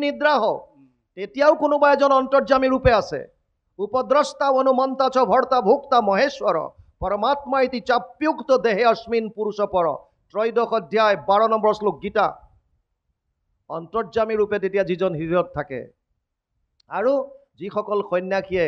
নিদ্ৰা হওক, তেতিয়াও কোনোবা এজন অন্তৰ্যামী ৰূপে আছে। উপদ্ৰষ্টা অনুমন্তা চ ভৰ্তা ভোক্তা মহেশ্বৰ পৰমাত্মা ইতি চাপ্যুক্ত দেহে অস্মিন পুৰুষ পৰ। 13 অধ্যায় 12 নম্বৰ শ্লোক গীতা। অন্তৰ্যামী ৰূপে তেতিয়া যিজন হৃদয়ত থাকে। আৰু যিসকল সন্ন্যাসীয়ে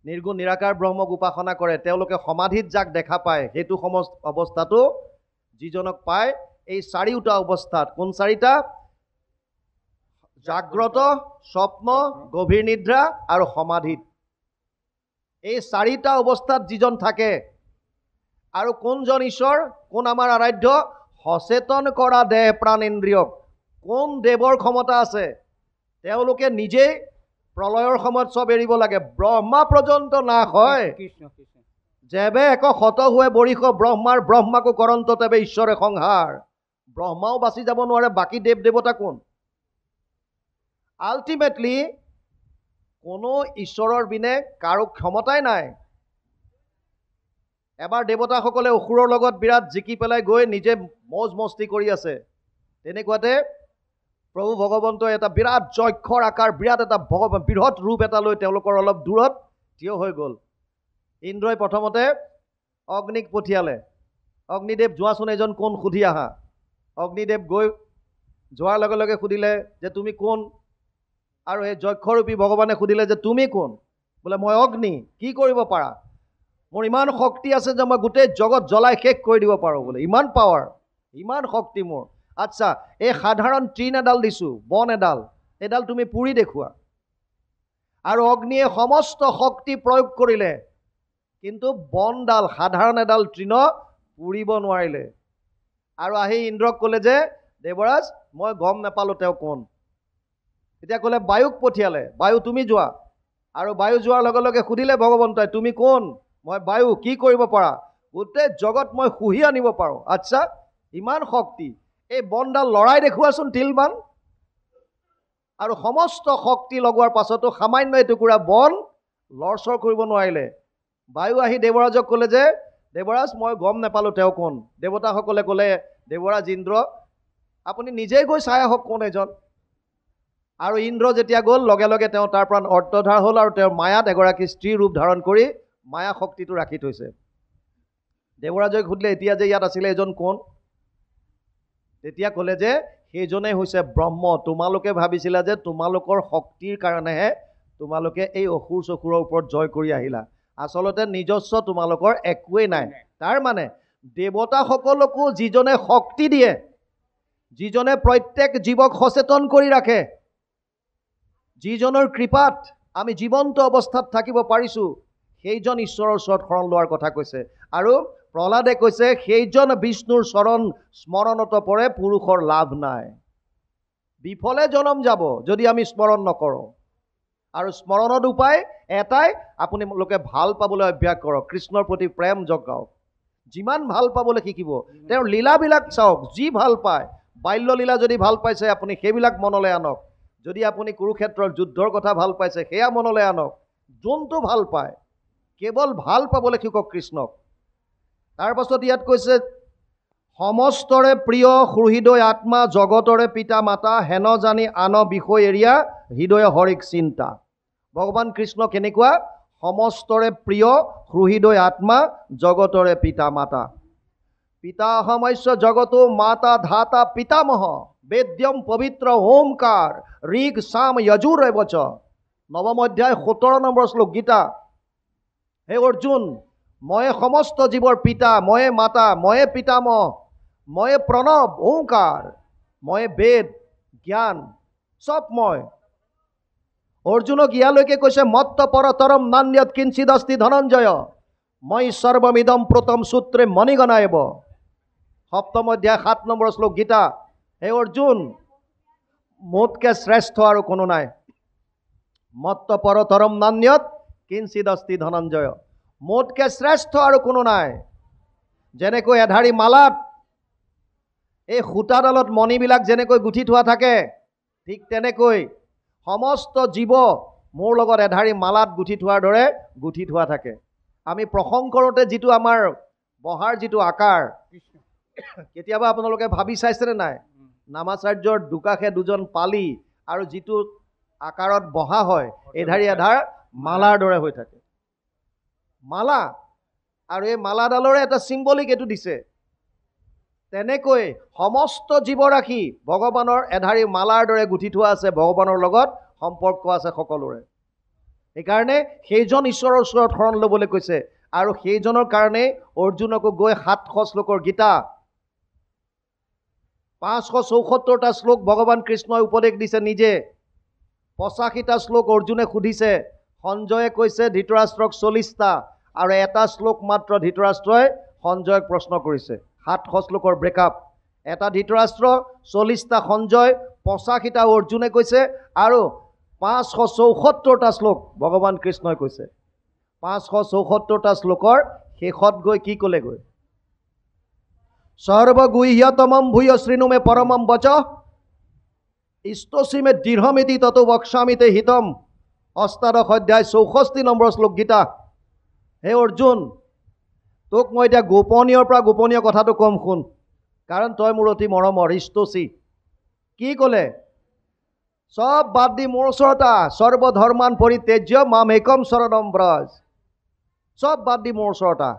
নিৰ্গুণ নিৰাকাৰ ব্ৰহ্মক উপাসনা কৰে, তেওঁলোকে সমাধিত যাক দেখা পায়, সেইটো অৱস্থাটো যিজনক পায় এই চাৰিওটা অৱস্থাত। কোন চাৰিটা? জাগ্ৰত, স্বপ্ন, গভীৰ নিদ্ৰা আৰু সমাধিত। এই চাৰিটা অৱস্থাত যিজন থাকে। আৰু কোনজন ঈশ্বৰ, কোন আমাৰ আৰাধ্য? সচেতন কৰা দেহ প্ৰাণেন্দ্ৰিয়ক। কোন দেৱৰ ক্ষমতা আছে? তেওঁলোকে নিজেই প্ৰলয়ৰ সময়ত চব এৰিব লাগে। ব্ৰহ্মা পৰ্যন্ত নাশ হয়। যেবে এক শত হুৱে বৰিষ ব্ৰহ্মাৰ ব্ৰহ্মাকো কৰন্ত তেবে ঈশ্বৰে সংহাৰ। ব্ৰহ্মাও বাচি যাব নোৱাৰে, বাকী দেৱ দেৱতা কোন? আল্টিমেটলি কোনো ঈশ্বৰৰ বিনে কাৰো ক্ষমতাই নাই। এবাৰ দেৱতাসকলে অসুৰৰ লগত বিৰাট জিকি পেলাই গৈ নিজে মৌজ মস্তি কৰি আছে। তেনেকুৱাতে প্ৰভু ভগৱন্তই এটা বিৰাট যক্ষৰ আকাৰ, বিৰাট এটা বৃহৎ ৰূপ এটা লৈ তেওঁলোকৰ অলপ দূৰত থিয় হৈ গ'ল। ইন্দ্ৰই প্ৰথমতে অগ্নিক পঠিয়ালে, অগ্নিদেৱ যোৱাচোন এজন কোন সুধি আহা। অগ্নিদেৱ গৈ যোৱাৰ লগে লগে সুধিলে যে তুমি কোন? আৰু এই যক্ষৰূপী ভগৱানে সুধিলে যে তুমি কোন? বোলে মই অগ্নি। কি কৰিব পাৰা? মোৰ ইমান শক্তি আছে যে মই গোটেই জগত জ্বলাই শেষ কৰি দিব পাৰোঁ বোলে। ইমান পাৱাৰ, ইমান শক্তি মোৰ। আচ্ছা, এই সাধাৰণ তৃণ এডাল দিছোঁ, বন এডাল, এইডাল তুমি পুৰি দেখুওৱা। আৰু অগ্নিয়ে সমস্ত শক্তি প্ৰয়োগ কৰিলে, কিন্তু বনডাল, সাধাৰণ এডাল তৃণ পুৰিব নোৱাৰিলে। আৰু আহি ইন্দ্ৰক ক'লে যে দেৱৰাজ মই গম নাপালোঁ তেওঁ কোন। তেতিয়া ক'লে বায়ুক পঠিয়ালে, বায়ু তুমি যোৱা। আৰু বায়ু যোৱাৰ লগে লগে সুধিলে ভগৱন্তই তুমি কোন? মই বায়ু। কি কৰিব পাৰা? গোটেই জগত মই শুহি আনিব পাৰোঁ। আচ্ছা, ইমান শক্তি, এই বনডাল লৰাই দেখুৱাচোন তিলমান। আৰু সমস্ত শক্তি লগোৱাৰ পাছতো সামান্য এটুকুৰা বন লৰচৰ কৰিব নোৱাৰিলে। বায়ু আহি দেৱৰাজক ক'লে যে দেৱৰাজ মই গম নাপালোঁ তেওঁ কোন। দেৱতাসকলে ক'লে দেৱৰাজ ইন্দ্ৰ আপুনি নিজেই গৈ চাই আহক কোন এজন। আৰু ইন্দ্ৰ যেতিয়া গ'ল, লগে লগে তেওঁ তাৰ পৰা অৰ্ধধাৰ হ'ল আৰু তেওঁৰ মায়াত এগৰাকী স্ত্ৰী ৰূপ ধাৰণ কৰি মায়া শক্তিটো ৰাখি থৈছে। দেৱৰাজক সুধিলে এতিয়া যে ইয়াত আছিলে এজন কোন? তেতিয়া ক'লে যে সেইজনেই হৈছে ব্ৰহ্ম। তোমালোকে ভাবিছিলা যে তোমালোকৰ শক্তিৰ কাৰণেহে তোমালোকে এই অসুৰ চসুৰৰ ওপৰত জয় কৰি আহিলা। আচলতে নিজস্ব তোমালোকৰ একোৱেই নাই। তাৰ মানে দেৱতাসকলকো যিজনে শক্তি দিয়ে, যিজনে প্ৰত্যেক জীৱক সচেতন কৰি ৰাখে, যিজনৰ কৃপাত আমি জীৱন্ত অৱস্থাত থাকিব পাৰিছোঁ, সেইজন ঈশ্বৰৰ ওচৰত শৰণ লোৱাৰ কথা কৈছে। আৰু প্ৰহ্লাদে কৈছে সেইজন বিষ্ণুৰ চৰণ স্মৰণত পৰে পুৰুষৰ লাভ নাই। বিফলে জনম যাব যদি আমি স্মৰণ নকৰোঁ। আৰু স্মৰণত উপায় এটাই, আপোনালোকে ভাল পাবলৈ অভ্যাস কৰক, কৃষ্ণৰ প্ৰতি প্ৰেম জগাওক। যিমান ভাল পাবলৈ শিকিব, তেওঁৰ লীলাবিলাক চাওক, যি ভাল পায়। বাল্যলীলা যদি ভাল পাইছে আপুনি সেইবিলাক মনলৈ আনক। যদি আপুনি কুৰুক্ষেত্ৰৰ যুদ্ধৰ কথা ভাল পাইছে সেয়া মনলৈ আনক। যোনটো ভাল পায় কেৱল ভাল পাবলৈ শিকক কৃষ্ণক। তাৰ পাছত ইয়াত কৈছে সমস্তৰে প্ৰিয় সুহৃদয় আত্মা জগতৰে পিতা মাতা হেন জানি আন বিষয় এৰিয়া হৃদয় হৰিক চিন্তা। ভগৱান কৃষ্ণ কেনেকুৱা? সমস্তৰে প্ৰিয় সুহৃদয় আত্মা জগতৰে পিতা মাতা। পিতা অহমস্য জগতো মাতা ধাতা পিতামহ বেদ্যম পবিত্ৰ ওমকাৰ ঋগ সাম যজুৰ এবচ। 9ম অধ্যায় 17 নম্বৰ শ্লোক গীতা। হে অৰ্জুন, ময়ে সমস্ত জীৱৰ পিতা, ময়ে মাতা, ময়ে পিতামহ, ময়ে প্ৰণৱ ওংকাৰ, ময়ে বেদ জ্ঞান, চব মই। অৰ্জুনক ইয়ালৈকে কৈছে মত্ত পৰতৰম নান্যত কিঞ্চিদস্তি ধনঞ্জয় মই সৰ্বমিদম প্ৰতম সূত্ৰে মণিগণায়ব। 7ম অধ্যায় 7 নম্বৰ শ্লোক গীতা। হে অৰ্জুন, মোতকে শ্ৰেষ্ঠ আৰু কোনো নাই। মত্ত পৰতৰম নান্যত কিঞ্চিদস্তি ধনঞ্জয়, মোতকে শ্ৰেষ্ঠ আৰু কোনো নাই। যেনেকৈ এধাৰী মালাত এই সূতাডালত মণিবিলাক যেনেকৈ গুঠি থোৱা থাকে, ঠিক তেনেকৈ সমস্ত জীৱ মোৰ লগত এধাৰী মালাত গুঠি থোৱাৰ দৰে গুঠি থোৱা থাকে। আমি প্ৰসংগ কৰোঁতে যিটো আমাৰ বহাৰ যিটো আকাৰ, কেতিয়াবা আপোনালোকে ভাবি চাইছেনে নাই? নামাচাৰ্যৰ দুকাষে দুজন পালি আৰু যিটো আকাৰত বহা হয় এধাৰি আধাৰ মালাৰ দৰে হৈ থাকে। মালা, আৰু এই মালাডালৰে এটা চিম্বলিক এইটো দিছে। তেনেকৈ সমস্ত জীৱৰাশি ভগৱানৰ এধাৰি মালাৰ দৰে গুঠি থোৱা আছে, ভগৱানৰ লগত সম্পৰ্ক আছে সকলোৰে। সেইকাৰণে সেইজন ঈশ্বৰৰ ওচৰত শৰণ ল'বলৈ কৈছে, আৰু সেইজনৰ কাৰণে অৰ্জুনকো গৈ 700 শ্লোকৰ গীতা, 574টা শ্লোক ভগৱান কৃষ্ণই উপদেশ দিছে নিজে, 85টা শ্লোক অৰ্জুনে সুধিছে, সঞ্জয়ে কৈছে ধৃতৰাষ্ট্ৰক 40টা, আৰু এটা শ্লোক মাত্ৰ ধৃতৰাষ্ট্ৰই সঞ্জয়ক প্ৰশ্ন কৰিছে। 700 শ্লোকৰ ব্ৰেকআপ, এটা ধৃতৰাষ্ট্ৰ, 40টা সঞ্জয়, 85টা অৰ্জুনে কৈছে, আৰু 574টা শ্লোক ভগৱান কৃষ্ণই কৈছে। 574টা শ্লোকৰ শেষত গৈ কি ক'লেগৈ? সৰ্বগুহ্যতমম ভূয় শৃণুমে পৰমম বচ ইষ্টসীমে দৃঢ়মিতি তত বক্সামিতে হিতম। 8 অধ্যায় 64 নম্বৰ শ্লোক গীতা। হে অৰ্জুন, তোক মই এতিয়া গোপনীয়ৰ পৰা গোপনীয় কথাটো কম শুন, কাৰণ তই মোৰ অতি মৰমৰ। ইষ্টসী কি ক'লে? সব বাদ দি মোৰ ওচৰত আহ, সৰ্বধৰ্মান পৰিত্যাজ্য মাম একম শৰণম ব্ৰজ। সব বাদ দি মোৰ ওচৰত আহ।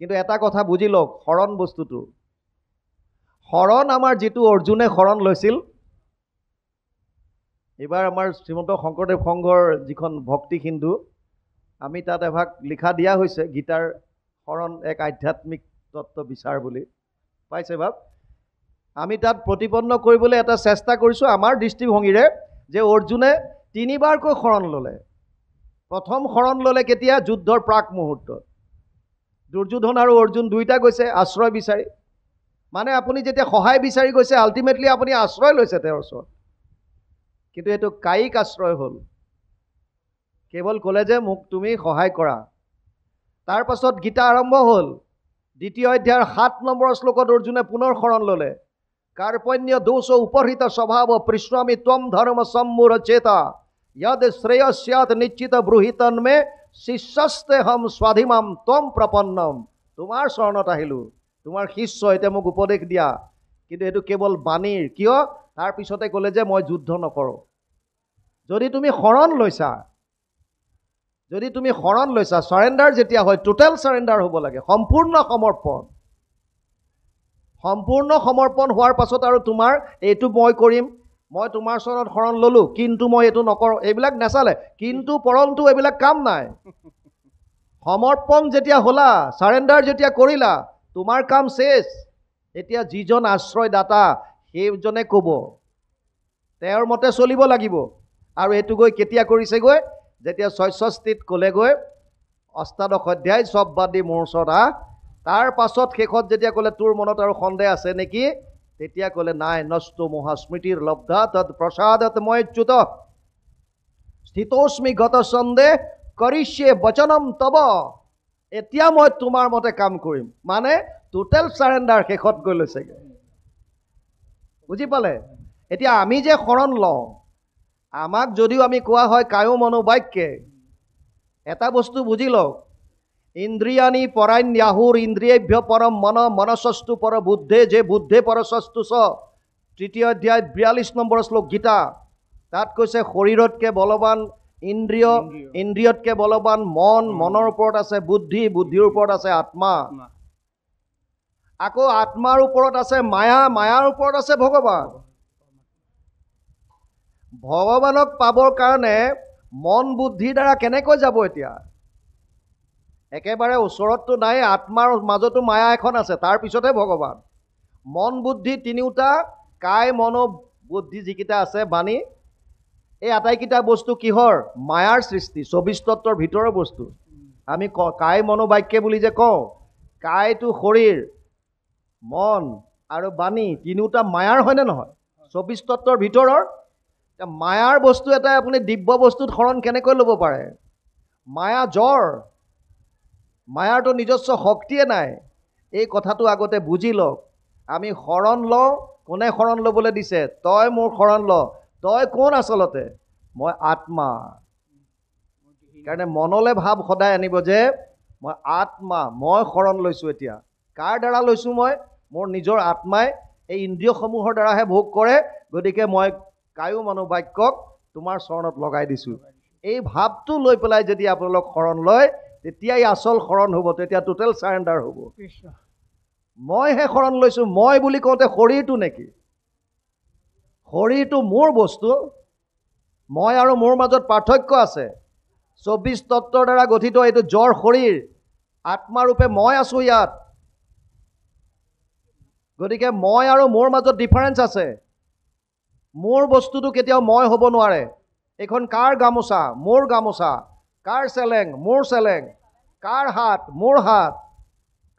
কিন্তু এটা কথা বুজি লওক, শৰণ বস্তুটো, শৰণ আমাৰ যিটো অৰ্জুনে শৰণ লৈছিল, এইবাৰ আমাৰ শ্ৰীমন্ত শংকৰদেৱ সংঘৰ যিখন ভক্তি সিন্ধু, আমি তাত এভাগ লিখা দিয়া হৈছে, গীতাৰ শৰণ এক আধ্যাত্মিক তত্ত্ব বিচাৰ বুলি পাইছে ভাৱ। আমি তাত প্ৰতিপন্ন কৰিবলৈ এটা চেষ্টা কৰিছোঁ আমাৰ দৃষ্টিভংগীৰে, যে অৰ্জুনে 3বাৰকৈ শৰণ ল'লে। প্ৰথম শৰণ ল'লে কেতিয়া? যুদ্ধৰ প্ৰাক মুহূৰ্তত। দুৰ্যোধন আৰু অৰ্জুন দুইটা গৈছে আশ্ৰয় বিচাৰি। মানে আপুনি যেতিয়া সহায় বিচাৰি গৈছে, আল্টিমেটলি আপুনি আশ্ৰয় লৈছে তেওঁৰ ওচৰত, কিন্তু এইটো কায়িক আশ্ৰয় হ'ল। কেৱল ক'লে যে মোক তুমি সহায় কৰা। তাৰ পাছত গীতা আৰম্ভ হ'ল। 2য় অধ্যায়ৰ 7 নম্বৰ শ্লোকত অৰ্জুনে পুনৰ শৰণ ল'লে। কাৰ্পণ্য দোষ উপহৃত স্বভাৱ পৃষ্ণামি ত্বম ধৰ্ম সম্মূঢ় চেতা যদ শ্ৰেয়স্যাত নিশ্চিত ব্ৰূহিতন্মে শিষ্যস্তে হম স্বাধিমাম ত্বম প্ৰপন্নম। তোমাৰ চৰণত আহিলোঁ, তোমাৰ শিষ্য, এতিয়া মোক উপদেশ দিয়া। কিন্তু এইটো কেৱল বাণীৰ। কিয়? তাৰ পিছতে ক'লে যে মই যুদ্ধ নকৰোঁ। যদি তুমি শৰণ লৈছা, চাৰেণ্ডাৰ যেতিয়া হয়, টোটেল চাৰেণ্ডাৰ হ'ব লাগে, সম্পূৰ্ণ সমৰ্পণ। সম্পূৰ্ণ সমৰ্পণ হোৱাৰ পাছত আৰু তোমাৰ এইটো মই কৰিম, মই তোমাৰ চৰণত শৰণ ল'লোঁ কিন্তু মই এইটো নকৰোঁ, এইবিলাক নাচালে। কিন্তু পৰন্তু এইবিলাক কাম নাই। সমৰ্পণ যেতিয়া হ'লা, চাৰেণ্ডাৰ যেতিয়া কৰিলা, তোমাৰ কাম শেষ। এতিয়া যিজন আশ্ৰয়দাতা সেইজনে ক'ব, তেওঁৰ মতে চলিব লাগিব। আৰু এইটো গৈ কেতিয়া কৰিছেগৈ? যেতিয়া 66ত ক'লেগৈ, 8 অধ্যায় সব বাদ দি মোৰ ওচৰত আহ। তাৰ পাছত শেষত যেতিয়া ক'লে তোৰ মনত আৰু সন্দেহ আছে নেকি, তেতিয়া ক'লে নাই, নষ্ট মহাস্মৃতিৰ লব্ধা তৎ প্ৰসাদত মই চ্যুত স্থিতোস্মি গত সন্দেহ কৰিষ্যে বচনম তব। এতিয়া মই তোমাৰ মতে কাম কৰিম। মানে টোটেল চাৰেণ্ডাৰ শেষত গৈ লৈছেগৈ। বুজি পালে? এতিয়া আমি যে শৰণ লওঁ, আমাক যদিও আমি কোৱা হয় কায়ো মনোবাক্যে, এটা বস্তু বুজি লওক, ইন্দ্ৰিয়ানি পৰান্যাহুৰ ইন্দ্ৰিয়েভ্য পৰম মন মনসস্তু পৰ বুদ্ধে যে বুদ্ধে পৰসস্তু স। 3য় অধ্যায় 42 নম্বৰ শ্লোক গীতা। তাত কৈছে শৰীৰতকৈ বলৱান ইন্দ্ৰিয়, ইন্দ্ৰিয়তকৈ বলৱান মন, মনৰ ওপৰত আছে বুদ্ধি, বুদ্ধিৰ ওপৰত আছে আত্মা, আকৌ আত্মাৰ ওপৰত আছে মায়া, মায়াৰ ওপৰত আছে ভগৱান। ভগৱানক পাবৰ কাৰণে মন বুদ্ধিৰ দ্বাৰা কেনেকৈ যাব? এতিয়া একেবাৰে ওচৰততো নাই, আত্মাৰ মাজতো মায়া এখন আছে, তাৰ পিছতহে ভগৱান। মন বুদ্ধি তিনিওটা, কায় মন বুদ্ধি যিকেইটা আছে বাণী, এই আটাইকেইটা বস্তু কিহৰ? মায়াৰ সৃষ্টি, 24 তত্ত্বৰ ভিতৰৰ বস্তু। আমি কায় মনোবাক্যে বুলি যে কওঁ, কায়টো শৰীৰ, মন আৰু বাণী তিনিওটা মায়াৰ হয়নে নহয়? 24 তত্ত্বৰ ভিতৰৰ। মায়াৰ বস্তু এটাই আপুনি দিব্য বস্তুত শৰণ কেনেকৈ ল'ব পাৰে? মায়া জ্বৰ, মায়াৰতো নিজস্ব শক্তিয়ে নাই। এই কথাটো আগতে বুজি লওক। আমি শৰণ লওঁ, কোনে শৰণ ল'বলৈ দিছে? তই মোৰ শৰণ ল। তই কোন আচলতে? মই আত্মা। কাৰণে মনলৈ ভাৱ সদায় আনিব যে মই আত্মা, মই শৰণ লৈছোঁ। এতিয়া কাৰ দ্বাৰা লৈছোঁ? মই মোৰ নিজৰ আত্মাই এই ইন্দ্ৰিয়সমূহৰ দ্বাৰাহে ভোগ কৰে। গতিকে মই কায়ো মনোবাক্যক তোমাৰ চৰণত লগাই দিছোঁ। এই ভাৱটো লৈ পেলাই যদি আপোনালোক শৰণ লয় তেতিয়াই আচল শৰণ হ'ব, তেতিয়া টোটেল চাৰেণ্ডাৰ হ'ব। মইহে শৰণ লৈছোঁ, মই বুলি কওঁতে শৰীৰটো নেকি? শৰীৰটো মোৰ বস্তু, মই আৰু মোৰ মাজত পাৰ্থক্য আছে। 24 তত্ত্বৰ দ্বাৰা গঠিত এইটো জড় শৰীৰ, আত্মাৰূপে মই আছোঁ ইয়াত। গতিকে মই আৰু মোৰ মাজত ডিফাৰেঞ্চ আছে। মোৰ বস্তুটো কেতিয়াও মই হ'ব নোৱাৰে। এইখন কাৰ গামোচা? মোৰ গামোচা। কাৰ চেলেং? মোৰ চেলেং। কাৰ হাত? মোৰ হাত।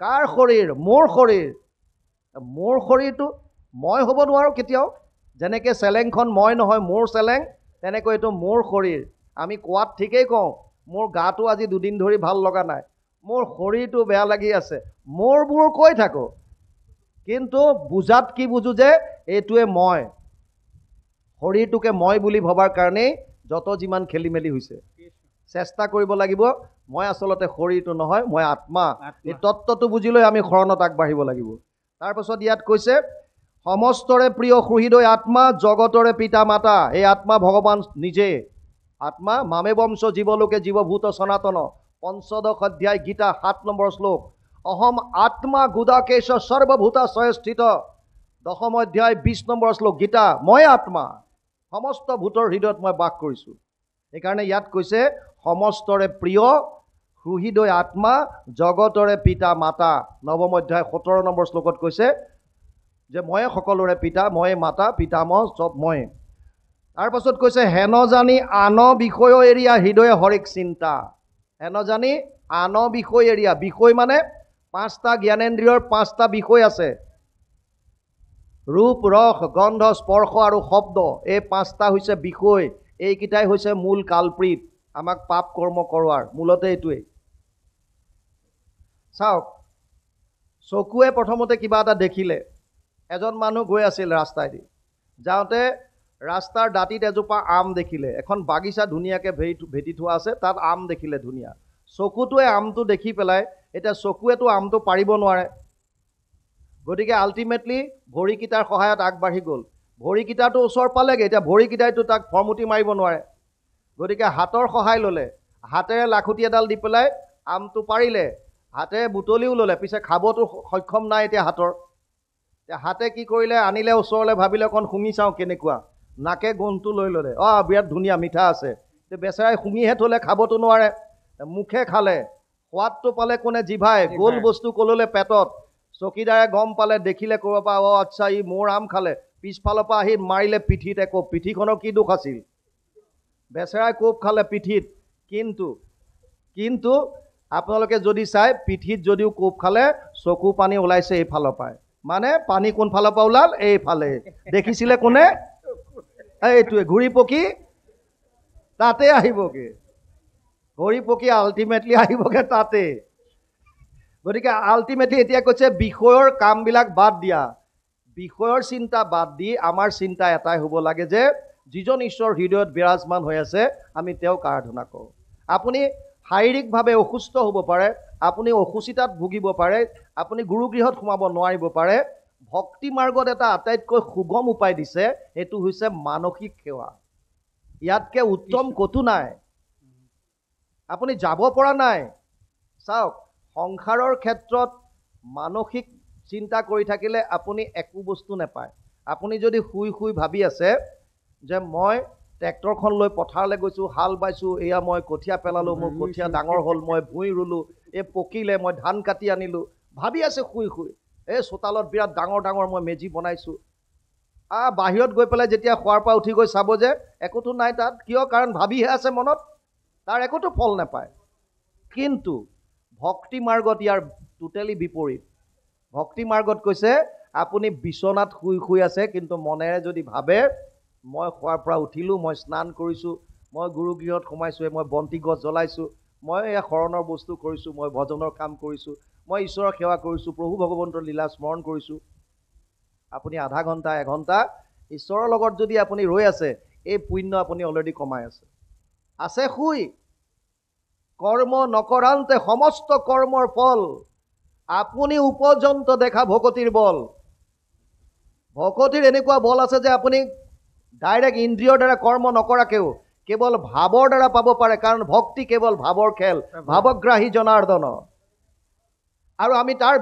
কাৰ শৰীৰ? মোৰ শৰীৰ। মোৰ শৰীৰটো মই হ'ব নোৱাৰোঁ কেতিয়াও। যেনেকৈ চেলেংখন মই নহয়, মোৰ চেলেং, তেনেকৈ এইটো মোৰ শৰীৰ। আমি কোৱাত ঠিকেই কওঁ, মোৰ গাটো আজি 2 দিন ধৰি ভাল লগা নাই, মোৰ শৰীৰটো বেয়া লাগি আছে, মোৰবোৰ কৈ থাকোঁ, কিন্তু বুজাত কি বুজো যে এইটোৱে মই। শৰীৰটোকে মই বুলি ভবাৰ কাৰণেই যত যিমান খেলি মেলি হৈছে। চেষ্টা কৰিব লাগিব, মই আচলতে শৰীৰটো নহয়, মই আত্মা। এই তত্ত্বটো বুজি লৈ আমি শৰণত আগবাঢ়িব লাগিব। তাৰপাছত ইয়াত কৈছে সমস্তৰে প্ৰিয় সুহৃদয় আত্মা, জগতৰে পিতা মাতা। এই আত্মা ভগৱান নিজে। আত্মা মামে বংশ জীৱলোকে জীৱভূত সনাতন। ৫ম অধ্যায় গীতা ৭ নম্বৰ শ্লোক। অহম আত্মা গুদাকেশ সৰ্বভূতাশ্ৰয়ে স্থিত। ১০ম অধ্যায় ২০ নম্বৰ শ্লোক গীতা। মই আত্মা, সমস্ত ভূতৰ হৃদয়ত মই বাস কৰিছোঁ। সেইকাৰণে ইয়াত কৈছে সমস্তৰে প্ৰিয় সুহৃদয় আত্মা, জগতৰে পিতা মাতা। ৯ম অধ্যায় ১৭ নম্বৰ শ্লোকত কৈছে যে ময়ে সকলোৰে পিতা, ময়ে মাতা, পিতামহ চব মই। তাৰপাছত কৈছে হেন জানি আন বিষয় এৰিয়া হৃদয়ে হৰিক চিন্তা। হেন জানি আন বিষয় এৰিয়া। বিষয় মানে 5টা জ্ঞানেন্দ্ৰিয়ৰ 5টা বিষয় আছে। ৰূপ, ৰস, গন্ধ, স্পৰ্শ আৰু শব্দ। এই 5টা হৈছে বিষয়। এইকেইটাই হৈছে মূল কালপ্ৰিত আমাক পাপ কৰ্ম কৰোৱাৰ। মূলতে এইটোৱেই। চাওক, চকুৱে প্ৰথমতে কিবা এটা দেখিলে। এজন মানুহ গৈ আছিল ৰাস্তাইদি, যাওঁতে ৰাস্তাৰ দাঁতিত এজোপা আম দেখিলে। এখন বাগিচা ধুনীয়াকৈ ভেটি থোৱা আছে, তাত আম দেখিলে ধুনীয়া। চকুটোৱে আমটো দেখি পেলাই, এতিয়া চকুৱেতো আমটো পাৰিব নোৱাৰে, গতিকে আল্টিমেটলি ভৰিকেইটাৰ সহায়ত আগবাঢ়ি গ'ল। ভৰিকেইটাটো ওচৰ পালেগৈ, এতিয়া ভৰিকেইটাইতো তাক ফৰমুটি মাৰিব নোৱাৰে, গতিকে হাতৰ সহায় ল'লে। হাতেৰে লাখুটি এডাল দি পেলাই আমটো পাৰিলে, হাতেৰে বুটলিও ল'লে, পিছে খাবতো সক্ষম নাই এতিয়া হাতৰ। এতিয়া হাতে কি কৰিলে, আনিলে ওচৰলৈ, ভাবিলে অকণ শুঙি চাওঁ কেনেকুৱা। নাকে গোন্ধটো লৈ ল'লে, বিৰাট ধুনীয়া, মিঠা আছে। বেচেৰাই শুঙিহে থ'লে, খাবতো নোৱাৰে। মুখে খালে, সোৱাদটো পালে কোনে? জিভাই। গোল বস্তু কললে পেটত। চকীদাৰে গম পালে, দেখিলে ক'ৰবাৰ পৰা, আচ্ছা ই মোৰ আম খালে। পিছফালৰ পৰা আহি মাৰিলে পিঠিত একোপ। পিঠিখনৰ কি দোষ আছিল? বেচেৰাই কোপ খালে পিঠিত। কিন্তু আপোনালোকে যদি চাই, পিঠিত যদিও কোপ খালে, চকু পানী ওলাইছে এইফালৰ পৰাই। মানে পানী কোনফালৰ পৰা ওলাল? এইফালে। দেখিছিলে কোনে? এইটোৱে ঘূৰি পকি তাতে আহিবগে। ঘূৰি পকি আল্টিমেটলি আহিবগে তাতে। গতিকে আল্টিমেটলি এতিয়া কৈছে বিষয়ৰ কামবিলাক বাদ দিয়া। বিষয়ৰ চিন্তা বাদ দি আমাৰ চিন্তা এটাই হ'ব লাগে যে যিজন ঈশ্বৰ হৃদয়ত বিৰাজমান হৈ আছে, আমি তেওঁক আৰাধনা কৰোঁ। আপুনি শাৰীৰিকভাৱে অসুস্থ হ'ব পাৰে, আপুনি অসুচিতাত ভুগিব পাৰে, আপুনি গুৰুগৃহত সোমাব নোৱাৰিব পাৰে। ভক্তি মাৰ্গত এটা আটাইতকৈ সুগম উপায় দিছে, সেইটো হৈছে মানসিক সেৱা। ইয়াতকৈ উত্তম ক'তো নাই। আপুনি যাব পৰা নাই। চাওক, সংসাৰৰ ক্ষেত্ৰত মানসিক চিন্তা কৰি থাকিলে আপুনি একো বস্তু নাপায়। আপুনি যদি শুই শুই ভাবি আছে যে মই ট্ৰেক্টৰখন লৈ পথাৰলৈ গৈছোঁ, হাল বাইছোঁ, এয়া মই কঠীয়া পেলালোঁ, মোৰ কঠীয়া ডাঙৰ হ'ল, মই ভুঁই ৰুলোঁ, এই পকিলে, মই ধান কাটি আনিলোঁ, ভাবি আছে শুই শুই। এই চোতালত বিৰাট ডাঙৰ ডাঙৰ মই মেজি বনাইছোঁ। বাহিৰত গৈ পেলাই যেতিয়া শোৱাৰ পৰা উঠি গৈ চাব যে একোতো নাই তাত। কিয়? কাৰণ ভাবিহে আছে মনত, তাৰ একোতো ফল নাপায়। কিন্তু ভক্তি মাৰ্গত ইয়াৰ টোটেলি বিপৰীত। ভক্তি মাৰ্গত কৈছে আপুনি বিচনাত শুই শুই আছে, কিন্তু মনেৰে যদি ভাবে মই শোৱাৰ পৰা উঠিলোঁ, মই স্নান কৰিছোঁ, মই গুৰুগৃহত সোমাইছোঁ, মই বন্তি গছ জ্বলাইছোঁ, মই এয়া শৰণৰ বস্তু কৰিছোঁ, মই ভজনৰ কাম কৰিছোঁ, মই ঈশ্বৰৰ সেৱা কৰিছোঁ, প্ৰভু ভগৱন্তৰ লীলা স্মৰণ কৰিছোঁ। আপুনি আধা ঘণ্টা, এঘণ্টা ঈশ্বৰৰ লগত যদি আপুনি ৰৈ আছে, এই পুণ্য আপুনি অলৰেডি কমাই আছে শুই। কৰ্ম নকৰান্তে সমস্ত কৰ্মৰ ফল, আপুনি উপযন্ত দেখা ভকতিৰ বল। ভকতিৰ এনেকুৱা বল আছে যে আপুনি ডাইৰেক্ট ইন্দ্ৰিয়ৰ দ্বাৰা কৰ্ম নকৰাকেও কেৱল ভাৱৰ দ্বাৰা পাব পাৰে, কাৰণ ভক্তি কেৱল ভাৱৰ খেল, ভাৱগ্ৰাহী জনাৰ্দন। আৰু আমি তাৰ